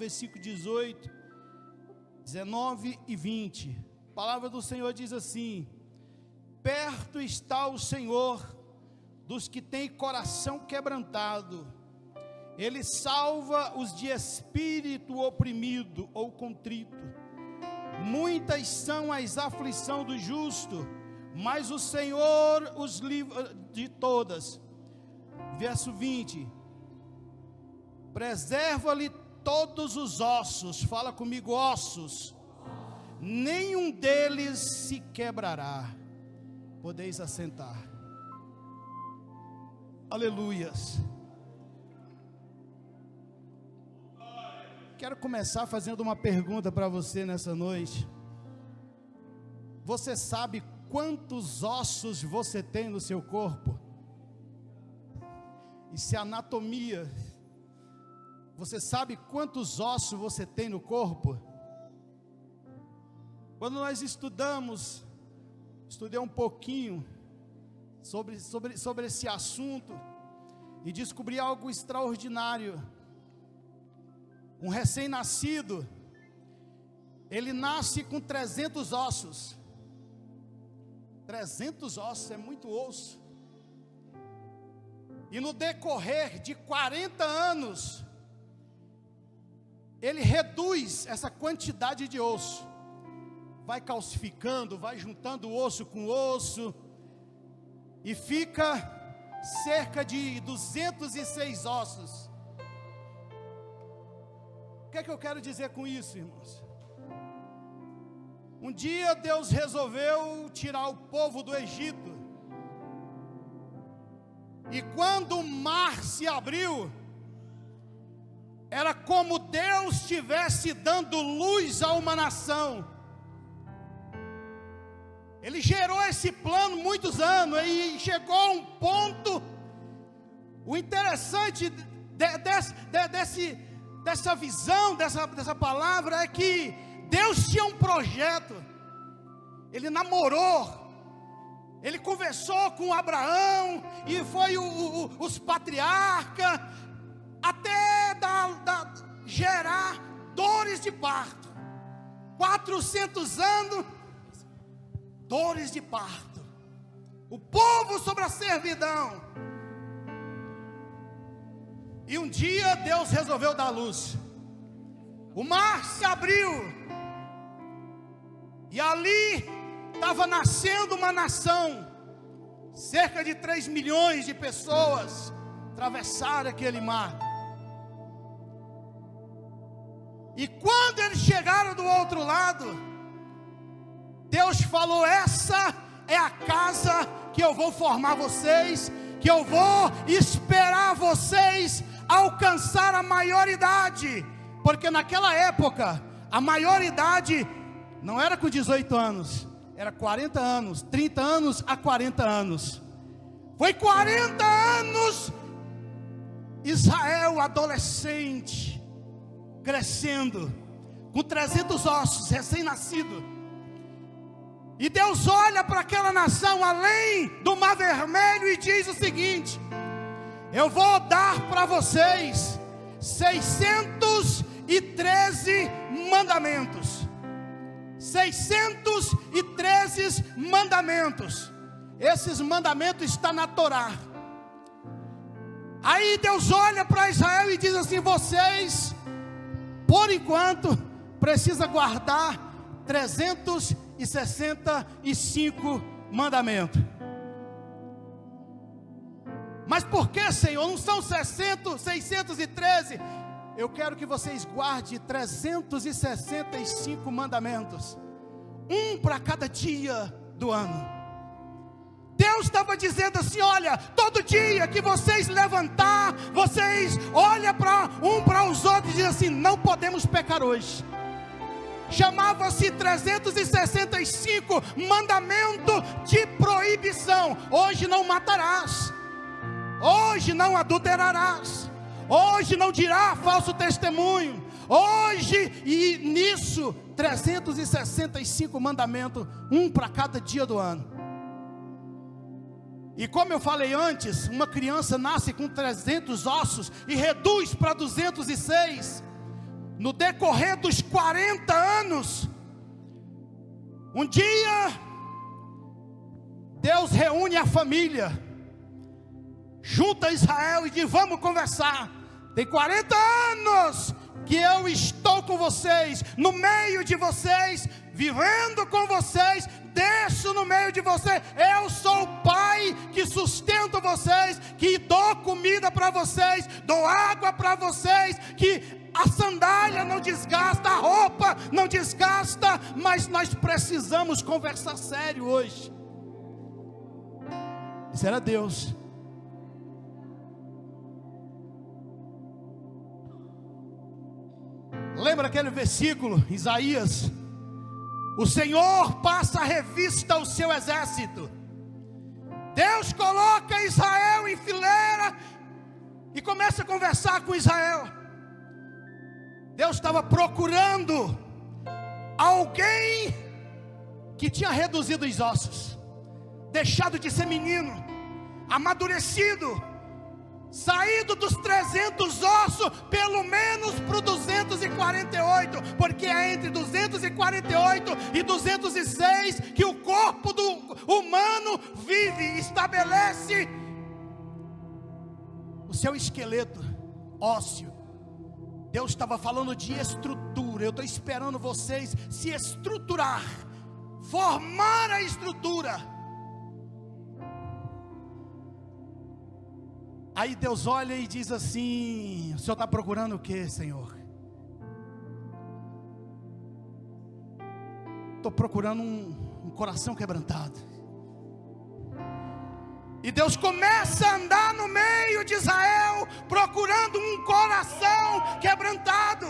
versículo 18, 19 e 20. A palavra do Senhor diz assim: perto está o Senhor dos que têm coração quebrantado, Ele salva os de espírito oprimido ou contrito. Muitas são as aflições do justo, mas o Senhor os livra de todas. Verso 20: preserva-lhe todos os ossos, fala comigo, ossos, nenhum deles se quebrará. Podeis assentar. Aleluias. Quero começar fazendo uma pergunta para você nessa noite. Você sabe quantos ossos você tem no seu corpo? Isso é anatomia. Você sabe quantos ossos você tem no corpo? Quando nós estudei um pouquinho sobre esse assunto e descobri algo extraordinário. Um recém-nascido, ele nasce com 300 ossos. 300 ossos é muito osso. E no decorrer de 40 anos, ele reduz essa quantidade de osso. Vai calcificando, vai juntando osso com osso, e fica cerca de 206 ossos. O que é que eu quero dizer com isso, irmãos? Um dia Deus resolveu tirar o povo do Egito, e quando o mar se abriu, era como Deus estivesse dando luz a uma nação. Ele gerou esse plano muitos anos, e chegou a um ponto. O interessante dessa visão, dessa palavra, é que Deus tinha um projeto. Ele namorou, ele conversou com Abraão, e foi os patriarcas, até gerar dores de parto. 400 anos, dores de parto. O povo sobre a servidão. E um dia Deus resolveu dar luz. O mar se abriu, e ali estava nascendo uma nação. Cerca de 3 milhões de pessoas atravessaram aquele mar. E quando eles chegaram do outro lado, Deus falou: essa é a casa que eu vou formar vocês, que eu vou esperar vocês alcançar a maioridade. Porque naquela época, a maioridade não era com 18 anos, era 40 anos, 30 anos a 40 anos. Foi 40 anos, Israel adolescente, crescendo, com 300 ossos, recém-nascido. E Deus olha para aquela nação além do Mar Vermelho e diz o seguinte: eu vou dar para vocês 613 mandamentos. 613 mandamentos. Esses mandamentos estão na Torá. Aí Deus olha para Israel e diz assim: vocês, por enquanto, precisam guardar 365 mandamentos. Mas por que, Senhor? Não são 613? Eu quero que vocês guardem 365 mandamentos, um para cada dia do ano. Deus estava dizendo assim: olha, todo dia que vocês levantar, vocês olham para os outros e dizem assim: não podemos pecar hoje. Chamava-se 365 mandamento de proibição. Hoje não matarás, hoje não adulterarás, hoje não dirá falso testemunho, hoje, e nisso 365 mandamentos, um para cada dia do ano. E como eu falei antes, uma criança nasce com 300 ossos e reduz para 206. no decorrer dos 40 anos, um dia, Deus reúne a família, junta Israel e diz: vamos conversar. Tem 40 anos que eu estou com vocês, no meio de vocês, vivendo com vocês, deixo no meio de vocês. Eu sou o pai que sustento vocês, que dou comida para vocês, dou água para vocês, que a sandália não desgasta, a roupa não desgasta, mas nós precisamos conversar sério hoje. Isso era Deus. Lembra aquele versículo, Isaías? O Senhor passa a revista ao seu exército. Deus coloca Israel em fileira e começa a conversar com Israel. Deus estava procurando alguém que tinha reduzido os ossos, deixado de ser menino, amadurecido, saído dos 300 ossos, pelo menos para o 248, porque é entre 248 e 206 que o corpo do humano vive, estabelece o seu esqueleto ósseo. Deus estava falando de estrutura. Eu estou esperando vocês se estruturar, formar a estrutura. Aí Deus olha e diz assim: o Senhor está procurando o que, Senhor? Estou procurando um coração quebrantado. E Deus começa a andar no meio de Israel, procurando um coração quebrantado.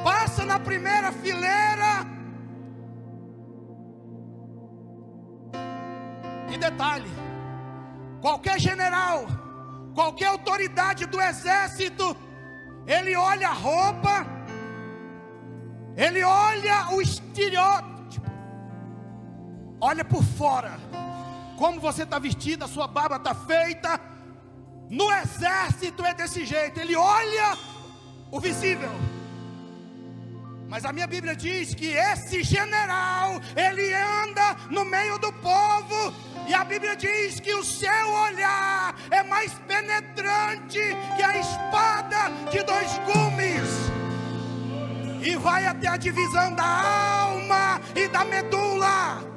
Passa na primeira fileira. E detalhe: qualquer general, qualquer autoridade do exército, ele olha a roupa, ele olha o estereótipo, olha por fora, como você está vestido, a sua barba está feita. No exército é desse jeito, ele olha o visível. Mas a minha Bíblia diz que esse general, ele anda no meio do povo, e a Bíblia diz que o seu olhar é mais penetrante que a espada de 2 gumes, e vai até a divisão da alma e da medula.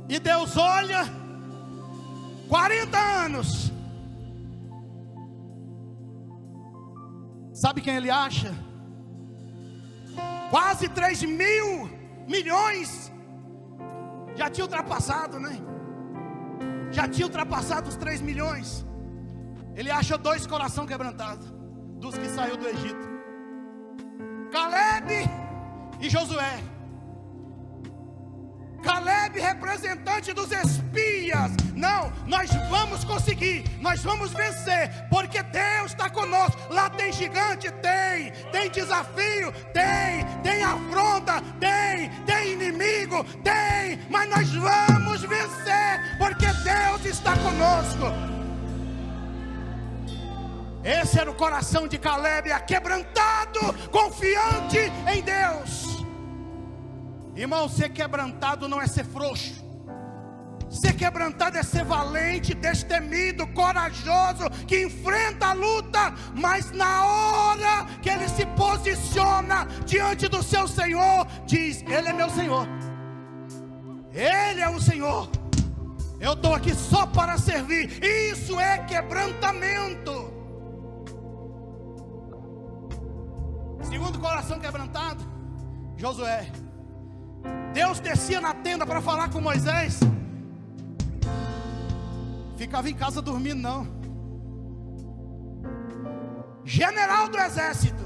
E Deus olha, 40 anos. Sabe quem ele acha? Quase 3 mil milhões. Já tinha ultrapassado, né? Já tinha ultrapassado os 3 milhões. Ele acha 2 coração quebrantados, dos que saiu do Egito: Caleb e Josué. Caleb, representante dos espias. Não, nós vamos conseguir, nós vamos vencer, porque Deus está conosco. Lá tem gigante? Tem desafio? Tem afronta? Tem inimigo? Tem, mas nós vamos vencer, porque Deus está conosco. Esse era o coração de Caleb, aquebrantado, confiante em Deus. Irmão, ser quebrantado não é ser frouxo. Ser quebrantado é ser valente, destemido, corajoso, que enfrenta a luta, mas na hora que ele se posiciona diante do seu Senhor, diz: Ele é meu Senhor, Ele é o Senhor, eu estou aqui só para servir. Isso é quebrantamento. Segundo coração quebrantado, Josué. Deus descia na tenda para falar com Moisés, ficava em casa dormindo não. General do exército,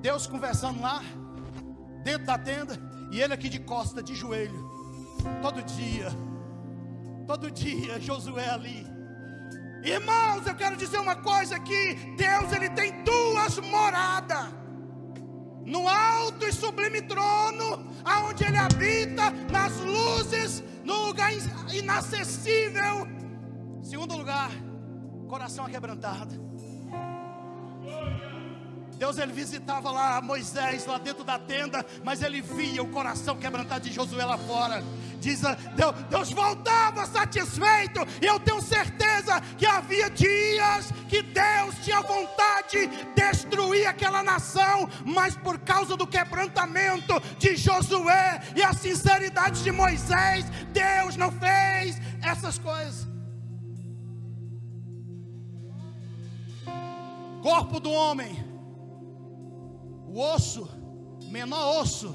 Deus conversando lá dentro da tenda, e ele aqui de costa, de joelho. Todo dia Josué ali. Irmãos, eu quero dizer uma coisa aqui: Deus, ele tem 2 moradas: no alto e sublime trono, aonde ele habita, nas luzes, no lugar inacessível, Segundo lugar, coração aquebrantado. Deus, ele visitava lá Moisés, lá dentro da tenda, mas ele via o coração quebrantado de Josué lá fora. Deus voltava satisfeito, e eu tenho certeza que havia dias que Deus tinha vontade de destruir aquela nação, mas por causa do quebrantamento de Josué e a sinceridade de Moisés, Deus não fez essas coisas. Corpo do homem, o osso, menor osso,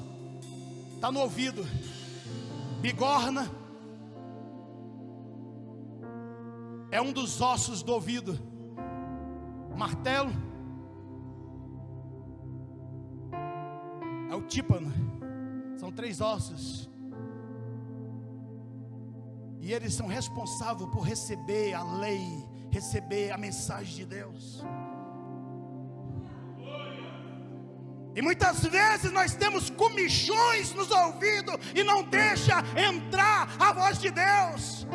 está no ouvido. Bigorna é um dos ossos do ouvido. Martelo é o tímpano. São 3 ossos. E eles são responsáveis por receber a lei, receber a mensagem de Deus. E muitas vezes nós temos comichões nos ouvidos e não deixa entrar a voz de Deus.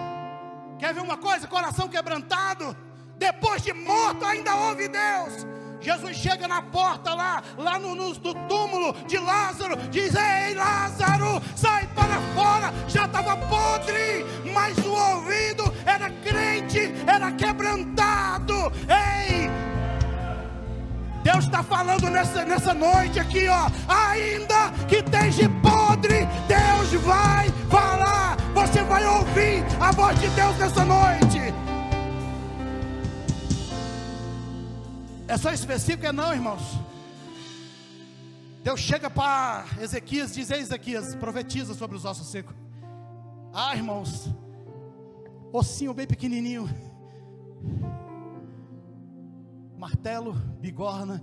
Quer ver uma coisa? Coração quebrantado, depois de morto ainda ouve Deus. Jesus chega na porta lá no túmulo de Lázaro, diz: ei Lázaro, sai para fora. Já estava podre, mas o ouvido era crente, era quebrantado. Ei, Deus está falando nessa noite aqui, ó. Ainda que esteja podre, Deus vai falar. Você vai ouvir a voz de Deus nessa noite. É só específico? Não, irmãos. Deus chega para Ezequias, diz: ei Ezequias, profetiza sobre os ossos secos. Ah, irmãos, ossinho bem pequenininho, martelo, bigorna.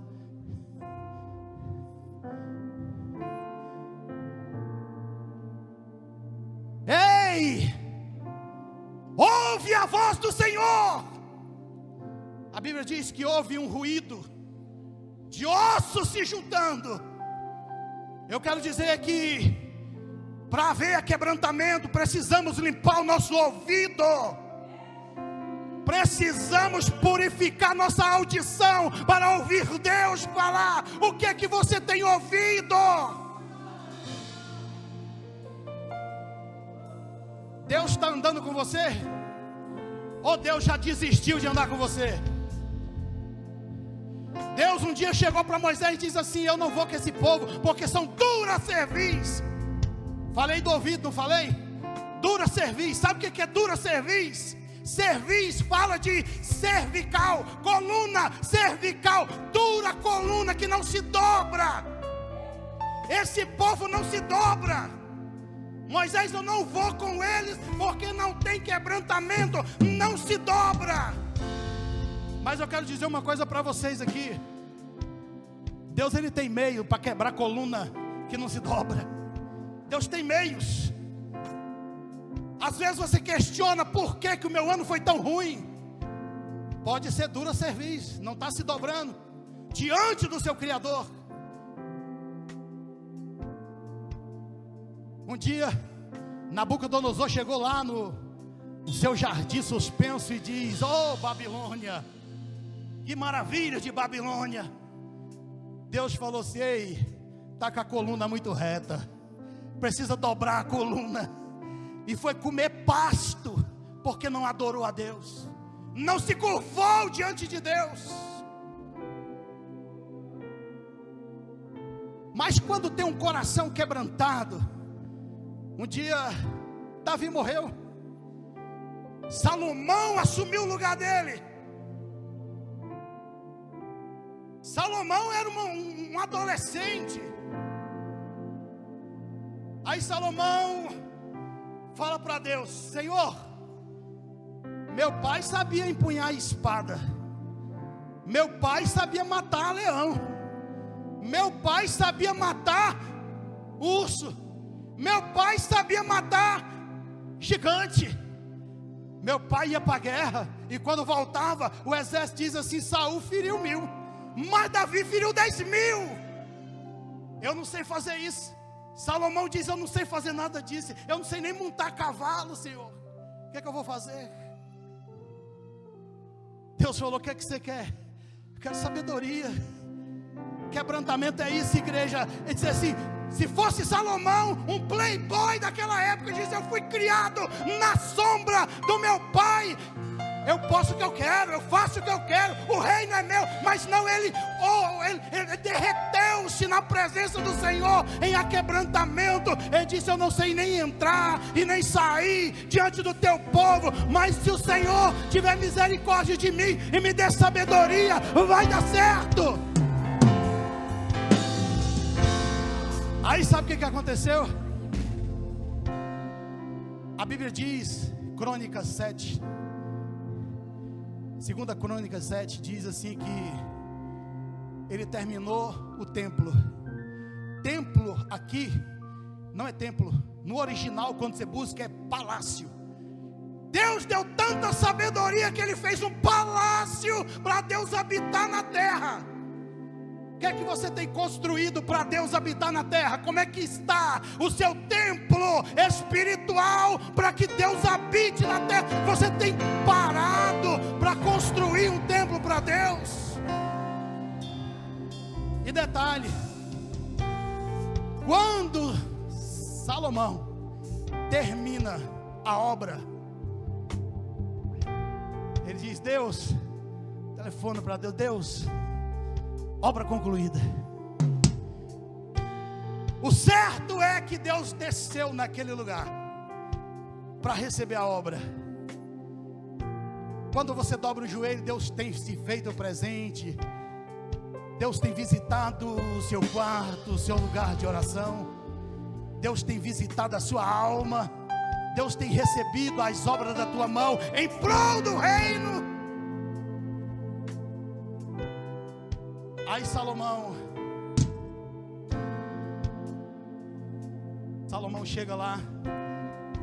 Ei, ouve a voz do Senhor. A Bíblia diz que houve um ruído de ossos se juntando. Eu quero dizer que para haver quebrantamento precisamos limpar o nosso ouvido. Precisamos purificar nossa audição para ouvir Deus falar. O que é que você tem ouvido? Deus está andando com você? Ou Deus já desistiu de andar com você? Deus um dia chegou para Moisés e disse assim: eu não vou com esse povo, porque são dura cerviz. Falei do ouvido, não falei? Dura cerviz. Sabe o que é dura cerviz? Cerviz fala de cervical, coluna cervical, dura coluna que não se dobra. Esse povo não se dobra. Moisés, eu não vou com eles porque não tem quebrantamento, não se dobra. Mas eu quero dizer uma coisa para vocês aqui. Deus, ele tem meio para quebrar coluna que não se dobra. Deus tem meios. Às vezes você questiona por que o meu ano foi tão ruim. Pode ser dura cerviz, não está se dobrando diante do seu Criador. Um dia Nabucodonosor chegou lá no seu jardim suspenso e diz: oh Babilônia, que maravilha de Babilônia. Deus falou assim: ei, está com a coluna muito reta, precisa dobrar a coluna. E foi comer pasto, porque não adorou a Deus, não se curvou diante de Deus. Mas quando tem um coração quebrantado, um dia Davi morreu, Salomão assumiu o lugar dele. Salomão era um adolescente. Aí Salomão fala para Deus: Senhor, meu pai sabia empunhar a espada, meu pai sabia matar leão, meu pai sabia matar urso, meu pai sabia matar gigante. Meu pai ia para a guerra e quando voltava, o exército diz assim: Saul feriu 1000, mas Davi feriu 10.000. Eu não sei fazer isso. Salomão diz: eu não sei fazer nada disso, eu não sei nem montar cavalo, Senhor. O que é que eu vou fazer? Deus falou: o que é que você quer? Eu quero sabedoria. Quebrantamento é isso, igreja. Ele disse assim: se fosse Salomão, um playboy daquela época, ele disse: eu fui criado na sombra do meu pai, eu posso o que eu quero, eu faço o que eu quero, o reino é meu. Mas não, ele derreteu-se na presença do Senhor em aquebrantamento. Ele disse: eu não sei nem entrar e nem sair diante do teu povo, mas se o Senhor tiver misericórdia de mim e me der sabedoria, vai dar certo. Aí sabe o que aconteceu? A Bíblia diz, Crônicas 7, 2 Crônicas 7, diz assim que ele terminou o templo. Templo aqui não é templo, no original quando você busca é palácio. Deus deu tanta sabedoria que ele fez um palácio para Deus habitar na terra. O que é que você tem construído para Deus habitar na terra? Como é que está o seu templo espiritual para que Deus habite na terra? Você tem parado para construir um templo para Deus? E detalhe, quando Salomão termina a obra, ele diz: Deus, telefona para Deus: Deus, obra concluída. O certo é que Deus desceu naquele lugar para receber a obra. Quando você dobra o joelho, Deus tem se feito presente. Deus tem visitado o seu quarto, o seu lugar de oração. Deus tem visitado a sua alma. Deus tem recebido as obras da tua mão em prol do reino. Aí Salomão chega lá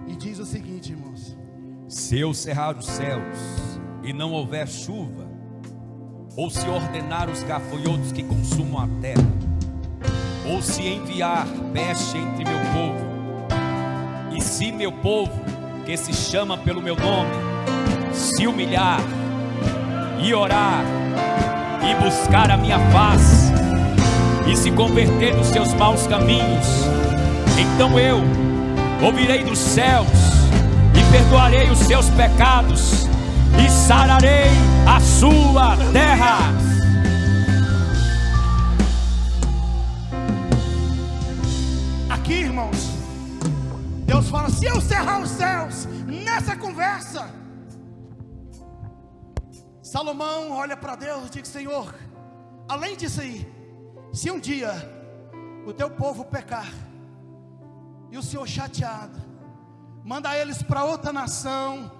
e diz o seguinte, irmãos: se eu cerrar os céus e não houver chuva, ou se ordenar os gafanhotos que consumam a terra, ou se enviar peste entre meu povo, e se meu povo, que se chama pelo meu nome, se humilhar e orar e buscar a minha face e se converter dos seus maus caminhos, então eu ouvirei dos céus e perdoarei os seus pecados e sararei a sua terra. Aqui, irmãos, Deus fala: se eu cerrar os céus nessa conversa, Salomão olha para Deus e diz: Senhor, além disso aí, se um dia o teu povo pecar e o Senhor chateado, manda eles para outra nação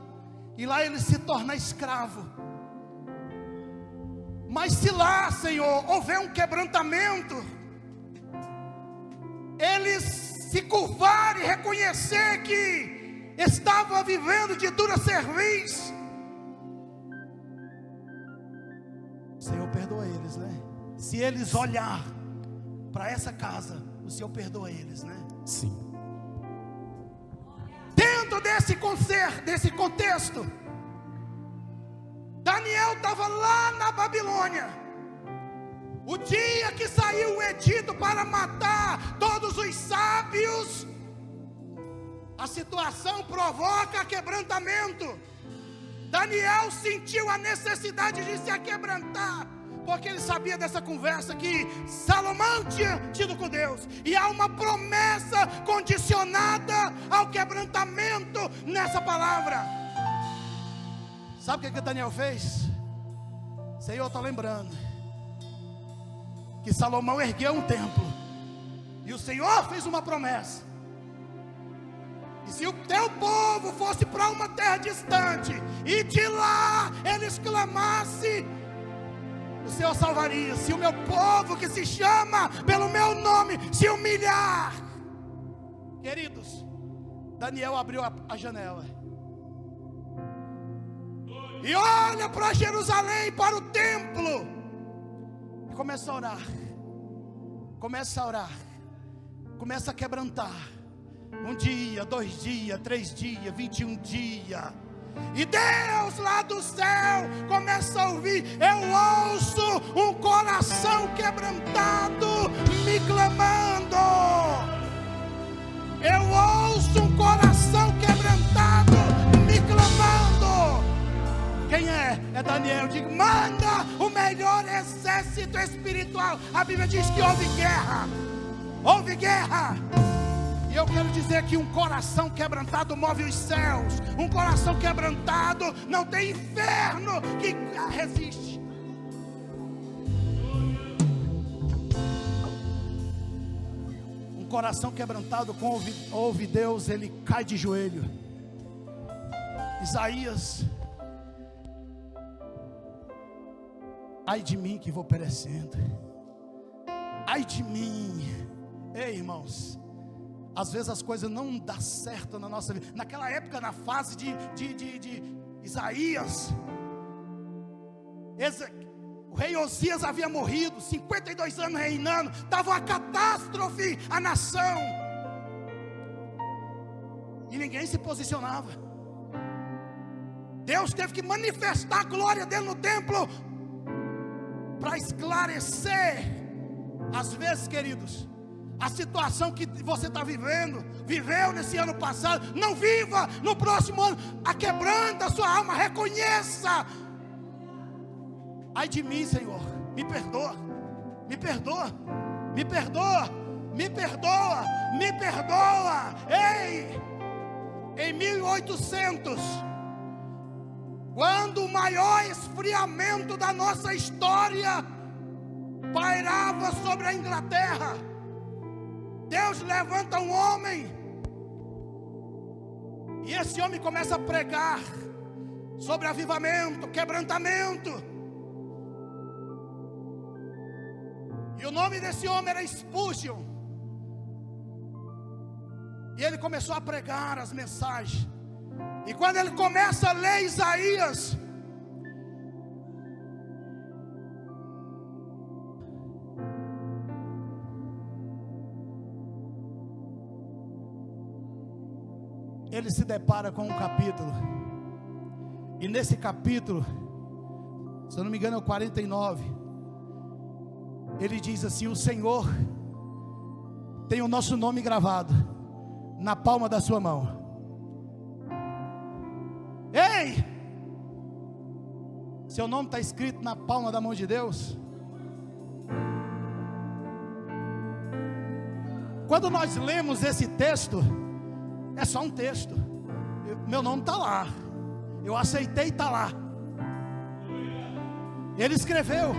e lá eles se tornam escravos. Mas se lá, Senhor, houver um quebrantamento, eles se curvarem e reconhecer que estavam vivendo de dura serviço, o Senhor perdoa eles, né? Se eles olhar para essa casa, o Senhor perdoa eles, né? Sim. Dentro desse contexto, Daniel estava lá na Babilônia. O dia que saiu o edito para matar todos os sábios, a situação provoca quebrantamento. Daniel sentiu a necessidade de se aquebrantar, porque ele sabia dessa conversa que Salomão tinha tido com Deus, e há uma promessa condicionada ao quebrantamento nessa palavra. Sabe o que Daniel fez? Senhor, estou lembrando que Salomão ergueu um templo, e o Senhor fez uma promessa: e se o teu povo fosse para uma terra distante, e de lá eles clamassem, o Senhor salvaria. Se o meu povo que se chama pelo meu nome se humilhar. Queridos, Daniel abriu a janela e olha para Jerusalém, para o templo, e começa a orar. Começa a quebrantar. Um dia, 2 dias, 3 dias, 21 dias. E Deus lá do céu começa a ouvir: eu ouço um coração quebrantado me clamando. Eu ouço um coração quebrantado me clamando. Quem é? É Daniel. Digo: manda o melhor exército espiritual. A Bíblia diz que houve guerra. Houve guerra. E eu quero dizer que um coração quebrantado move os céus. Um coração quebrantado não tem inferno que resiste. Um coração quebrantado, com ouve Deus, ele cai de joelho. Isaías: ai de mim que vou perecendo. Ai de mim. Ei, irmãos, às vezes as coisas não dão certo na nossa vida. Naquela época, na fase de Isaías, o rei Osias havia morrido, 52 anos reinando, estava uma catástrofe a nação, e ninguém se posicionava. Deus teve que manifestar a glória dele no templo, para esclarecer. Às vezes, queridos, a situação que você está viveu nesse ano passado, não viva no próximo ano. Aquebranta a sua alma, reconheça. Ai de mim, Senhor, me perdoa, me perdoa, me perdoa, me perdoa, me perdoa. Ei, em 1800, quando o maior esfriamento da nossa história pairava sobre a Inglaterra, Deus levanta um homem, e esse homem começa a pregar sobre avivamento, quebrantamento. E o nome desse homem era Spurgeon. E ele começou a pregar as mensagens. E quando ele começa a ler Isaías, ele se depara com um capítulo. E nesse capítulo, se eu não me engano é o 49, ele diz assim: o Senhor tem o nosso nome gravado na palma da sua mão. Ei! Seu nome está escrito na palma da mão de Deus. Quando nós lemos esse texto, é só um texto. Meu nome está lá. Eu aceitei, está lá. Ele escreveu.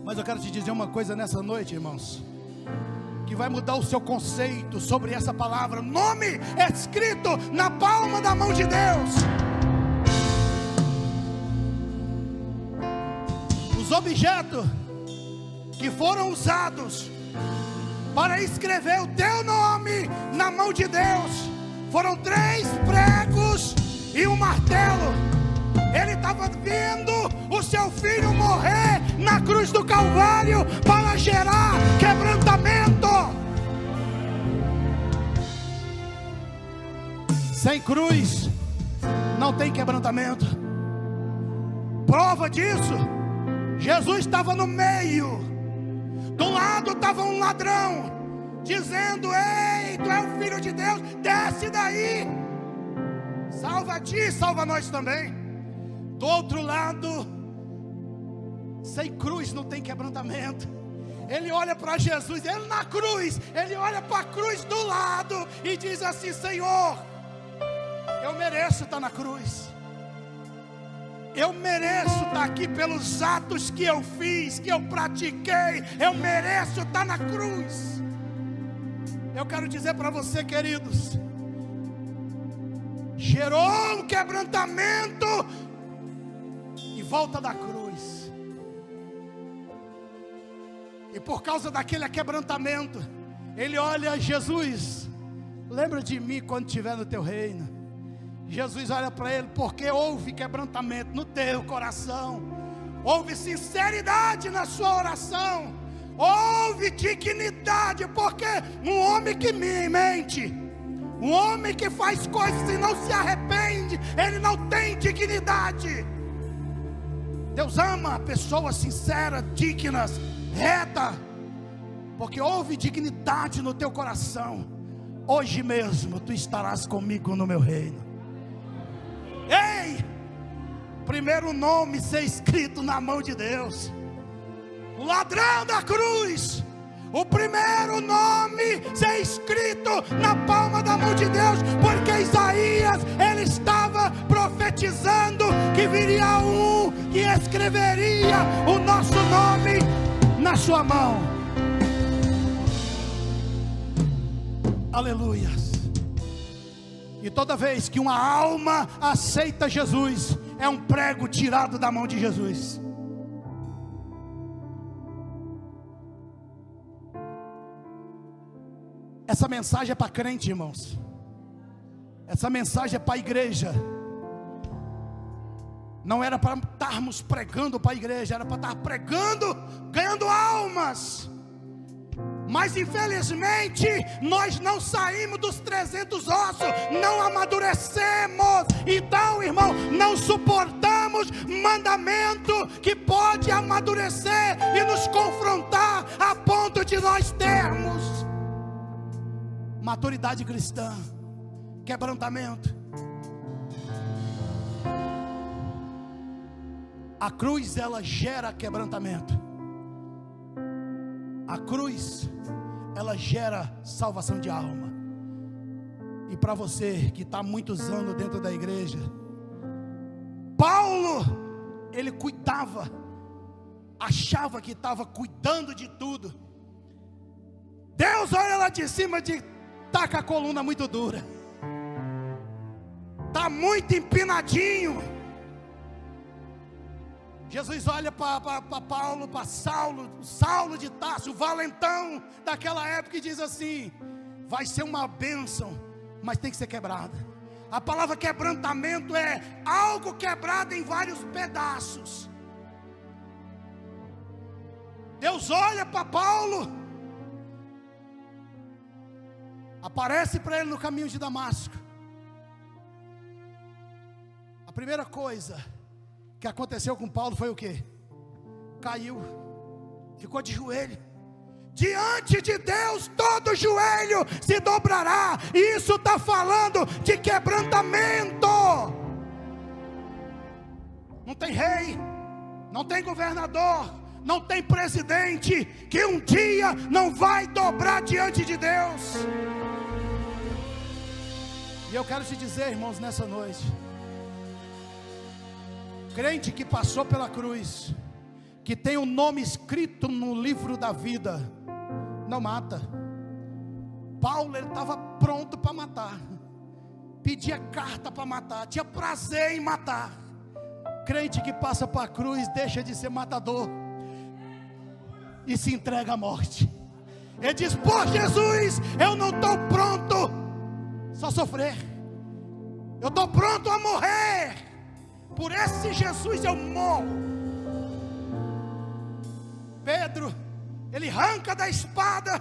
Mas eu quero te dizer uma coisa nessa noite, irmãos, que vai mudar o seu conceito sobre essa palavra. Nome é escrito na palma da mão de Deus. Os objetos que foram usados para escrever o teu nome na mão de Deus foram 3 pregos e um martelo. Ele estava vendo o seu filho morrer na cruz do Calvário para gerar quebrantamento. Sem cruz não tem quebrantamento. Prova disso, Jesus estava no meio. Do lado estava um ladrão, dizendo: ei, tu é o filho de Deus, desce daí, salva ti, salva nós também. Do outro lado, sem cruz não tem quebrantamento. Ele olha para Jesus, ele na cruz, ele olha para a cruz do lado e diz assim: Senhor, eu mereço estar na cruz. Eu mereço estar aqui pelos atos que eu fiz, que eu pratiquei. Eu mereço estar na cruz. Eu quero dizer para você, queridos, gerou um quebrantamento em volta da cruz. E por causa daquele quebrantamento, ele olha: Jesus, lembra de mim quando estiver no teu reino. Jesus olha para ele, porque houve quebrantamento no teu coração, houve sinceridade na sua oração, Houve dignidade, porque um homem que mente, um homem que faz coisas e não se arrepende, ele não tem dignidade. Deus ama pessoas sinceras, dignas, retas, porque houve dignidade no teu coração. Hoje mesmo tu estarás comigo no meu reino. Ei, primeiro nome ser escrito na mão de Deus. O ladrão da cruz, o primeiro nome ser escrito na palma da mão de Deus, porque Isaías, ele estava profetizando que viria um que escreveria o nosso nome na sua mão. Aleluias. E toda vez que uma alma aceita Jesus, é um prego tirado da mão de Jesus. Essa mensagem é para crente, irmãos. Essa mensagem é para a igreja. Não era para estarmos pregando para a igreja, era para estar pregando, ganhando almas. Mas infelizmente nós não saímos dos 300 ossos, não amadurecemos. Então, irmão, não suportamos mandamento que pode amadurecer e nos confrontar a ponto de nós termos maturidade cristã, quebrantamento. A cruz, ela gera quebrantamento. A cruz, ela gera salvação de alma. E para você que está há muitos anos dentro da igreja, Paulo, ele cuidava, achava que estava cuidando de tudo. Deus olha lá de cima e está com a coluna muito dura, está muito empinadinho. Jesus olha para Paulo, para Saulo de Tarso, o valentão daquela época, e diz assim: vai ser uma bênção, mas tem que ser quebrada. A palavra quebrantamento é algo quebrado em vários pedaços. Deus olha para Paulo, aparece para ele no caminho de Damasco. A primeira coisa que aconteceu com Paulo foi o quê? Caiu, ficou de joelho. Diante de Deus todo joelho se dobrará. Isso está falando de quebrantamento. Não tem rei, não tem governador, não tem presidente que um dia não vai dobrar diante de Deus. E eu quero te dizer, irmãos, nessa noite, crente que passou pela cruz, que tem o nome escrito no livro da vida, não mata. Paulo, ele estava pronto para matar, pedia carta para matar, tinha prazer em matar. Crente que passa para a cruz deixa de ser matador e se entrega à morte. Ele diz: por Jesus, eu não estou pronto só sofrer, eu estou pronto a morrer. Por esse Jesus eu morro. Pedro, ele arranca da espada.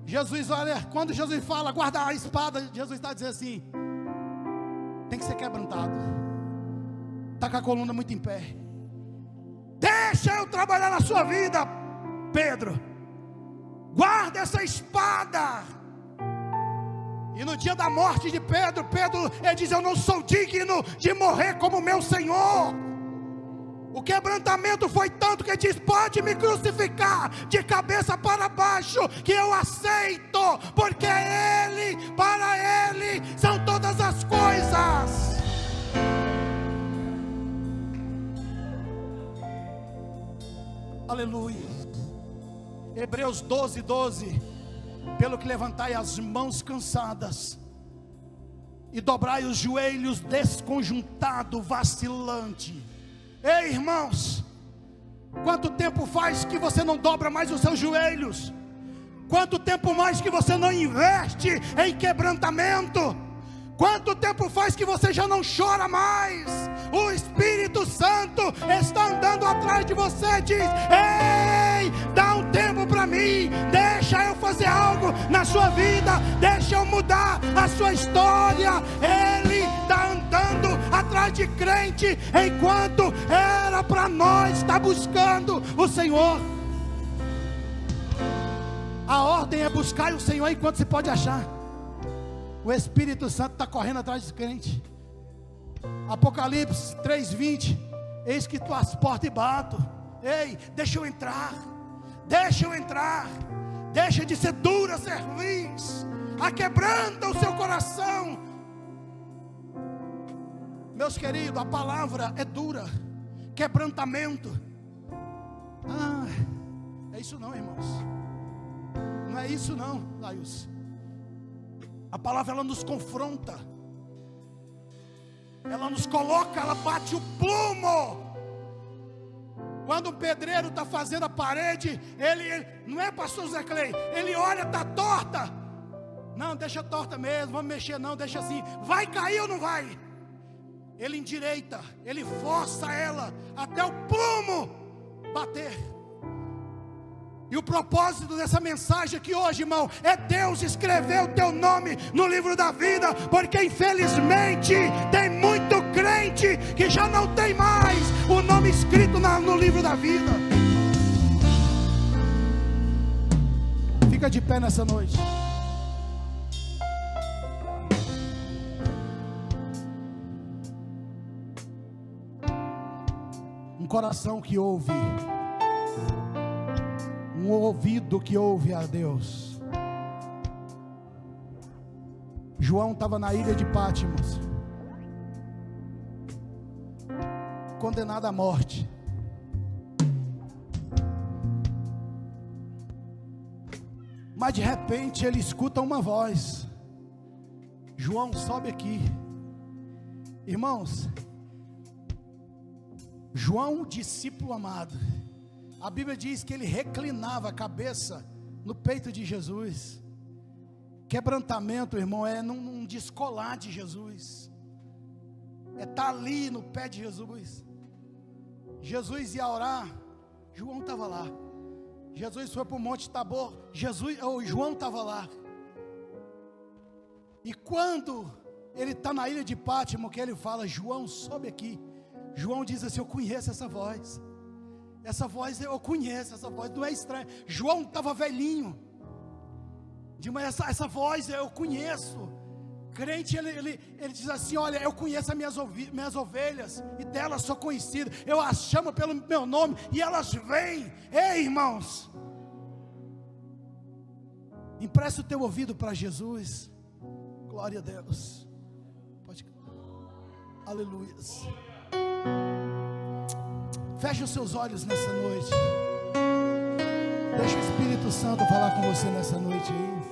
Jesus, olha, quando Jesus fala guarda a espada, Jesus está dizendo assim: tem que ser quebrantado, está com a coluna muito em pé. Deixa eu trabalhar na sua vida, Pedro. Guarda essa espada. E no dia da morte de Pedro, ele diz: eu não sou digno de morrer como meu Senhor. O quebrantamento foi tanto que ele diz: pode me crucificar de cabeça para baixo, que eu aceito, porque Ele, para Ele são todas as coisas. Aleluia. Hebreus 12:12. Pelo que levantai as mãos cansadas e dobrai os joelhos desconjuntado, vacilante. Ei, irmãos, quanto tempo faz que você não dobra mais os seus joelhos? Quanto tempo mais que você não investe em quebrantamento? Quanto tempo faz que você já não chora mais? O Espírito Santo está andando atrás de você, diz: ei, dá um tempo para fazer algo na sua vida, deixa eu mudar a sua história. Ele está andando atrás de crente, enquanto era para nós estar buscando o Senhor. A ordem é buscar o Senhor enquanto se pode achar. O Espírito Santo está correndo atrás de crente. Apocalipse 3:20: eis que tu as portas e bato. Ei, deixa eu entrar. Deixa eu entrar. Deixa de ser dura cerviz. Aquebranta o seu coração. Meus queridos, a palavra é dura. Quebrantamento. É isso não, irmãos. Não é isso não, Laius. A palavra, ela nos confronta. Ela nos coloca, ela bate o plumo. Quando o pedreiro está fazendo a parede, ele não é, pastor Zé Clay, ele olha, está torta. Não, deixa torta mesmo, vamos mexer não, deixa assim. Vai cair ou não vai? Ele endireita, ele força ela até o plumo bater. E o propósito dessa mensagem aqui hoje, irmão, é Deus escrever o teu nome no livro da vida, porque infelizmente tem muito crente que já não tem mais o nome escrito no livro da vida. Fica de pé nessa noite. Um coração que ouve, um ouvido que ouve a Deus. João estava na ilha de Patmos, condenado à morte. Mas de repente ele escuta uma voz: João, sobe aqui. Irmãos, João, discípulo amado, a Bíblia diz que ele reclinava a cabeça no peito de Jesus. Quebrantamento, irmão, é não descolar de Jesus, é estar ali no pé de Jesus. Jesus ia orar, João estava lá. Jesus foi para o Monte Tabor, João estava lá. E quando ele está na ilha de Patmos, que ele fala: João, sobe aqui. João diz assim: eu conheço essa voz. Essa voz eu conheço, essa voz não é estranha. João estava velhinho. Mas essa voz eu conheço. Crente, ele diz assim: olha, eu conheço as minhas ovelhas, e delas sou conhecido. Eu as chamo pelo meu nome e elas vêm. Ei, irmãos, empresta o teu ouvido para Jesus. Glória a Deus. Pode. Aleluia. Feche os seus olhos nessa noite. Deixa o Espírito Santo falar com você nessa noite aí.